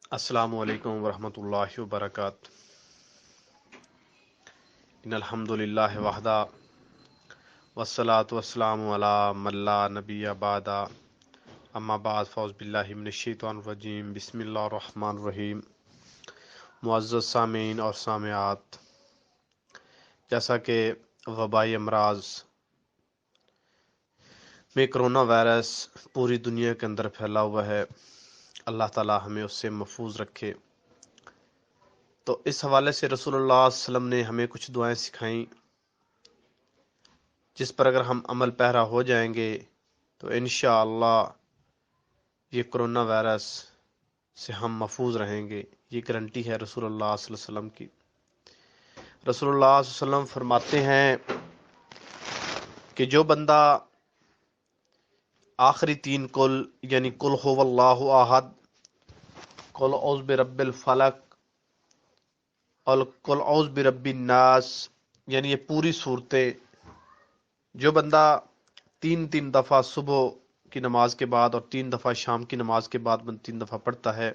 अस्सलामु अलैकुम वरहमतुल्लाहि वबरकात। इन्नल हम्दुलिल्लाहि वहदा वस्सलातु वस्सलामु अला मल्ला नबिय्य बादा अम्मा बाद फौज बिल्लाहि मिनश शैतानिर रजीम बिस्मिल्लाहिर रहमानिर रहीम। मुअज़्ज़ज़ सामीन और सामियात, जैसा कि वबाई अमराज में कोरोना वायरस पूरी दुनिया के अंदर फैला हुआ है, अल्लाह ताला हमें उससे महफूज रखे। तो इस हवाले से रसूलुल्लाह सल्लल्लाहु अलैहि वसल्लम ने हमें कुछ दुआएं सिखाई, जिस पर अगर हम अमल पैरा हो जाएंगे तो इंशाअल्लाह ये कोरोना वायरस से हम महफूज रहेंगे। ये गारंटी है रसूलुल्लाह सल्लल्लाहु अलैहि वसल्लम की। रसूलुल्लाह सल्लल्लाहु अलैहि वसल्लम फरमाते हैं कि जो बंदा आखिरी तीन कुल यानी कुल हुवल्लाहु अहद, कुल औज़ बिरब्बिल फलक और कुल औज़ बिरब्बिन नास, यानी ये पूरी सूरतें जो बंदा तीन तीन दफ़ा सुबह की नमाज के बाद और तीन दफ़ा शाम की नमाज के बाद तीन दफ़ा पढ़ता है,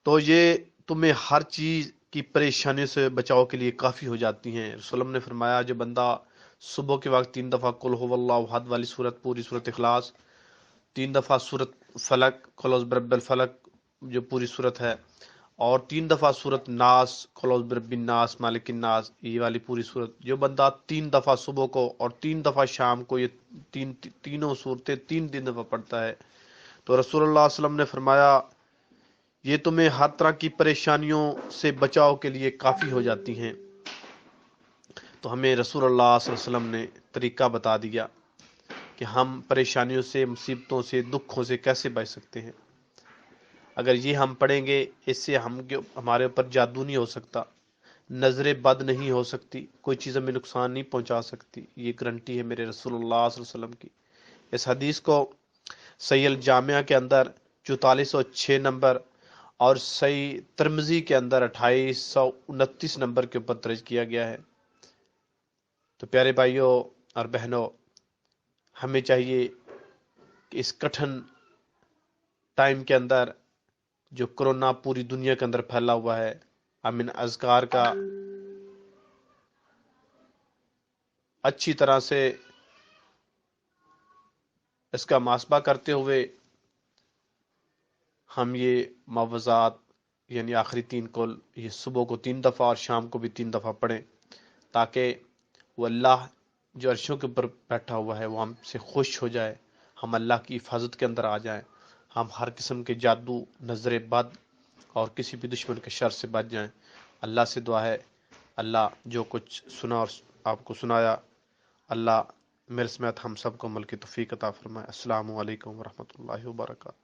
तो ये तुम्हें हर चीज़ की परेशानियों से बचाव के लिए काफ़ी हो जाती हैं। रसूल ने फरमाया जो बंदा सुबह के वक्त तीन दफ़ा कुल हुवल्लाहु अहद वाली सूरत, पूरी सूरत इखलास, तीन दफ़ा सूरत फलक, कुल औज़ बिरब्बिल फलक जो पूरी सूरत है, और तीन दफ़ा सूरत नास, कुल औज़ बिरब्बिन नास मालिकिन नास, ये वाली पूरी सूरत, जो बंदा तीन दफ़ा सुबह को और तीन दफ़ा शाम को ये तीनों सूरतें तीन तीन दफ़ा पढ़ता है, तो रसूलुल्लाह सल्लल्लाहु अलैहि वसल्लम ने फरमाया ये तुम्हें हर तरह की परेशानियों से बचाव के लिए काफ़ी हो जाती हैं। तो हमें रसूलुल्लाह सल्लल्लाहु अलैहि वसल्लम ने तरीका बता दिया कि हम परेशानियों से, मुसीबतों से, दुखों से कैसे बच सकते हैं। अगर ये हम पढ़ेंगे, इससे हमारे ऊपर जादू नहीं हो सकता, नजर बद नहीं हो सकती, कोई चीज़ हमें नुकसान नहीं पहुंचा सकती। ये गारंटी है मेरे रसूलुल्लाह सल्लल्लाहु अलैहि वसल्लम की। इस हदीस को सही अल जामिया के अंदर 4406 नंबर और सही तिरमिज़ी के अंदर 2829 नंबर के ऊपर दर्ज किया गया है। तो प्यारे भाइयों और बहनों, हमें चाहिए कि इस कठिन टाइम के अंदर जो कोरोना पूरी दुनिया के अंदर फैला हुआ है, हम इन अज़कार का अच्छी तरह से इसका मुहासबा करते हुए हम ये मुआवज़ात यानी आखिरी तीन कुल ये सुबह को तीन दफ़ा और शाम को भी तीन दफ़ा पढ़ें, ताकि वो अल्लाह जो अर्शों के ऊपर बैठा हुआ है वो हमसे खुश हो जाए, हम अल्लाह की हिफाजत के अंदर आ जाएं, हम हर किस्म के जादू, नजर बद और किसी भी दुश्मन के शर से बच जाएं। अल्लाह से दुआ है, अल्लाह जो कुछ सुना और आपको सुनाया, अल्लाह मेरे समेत हम सबको अमल की तौफीक अता फरमाए। अस्सलामु अलैकुम वरहमतुल्लाहि वबरकातुहू।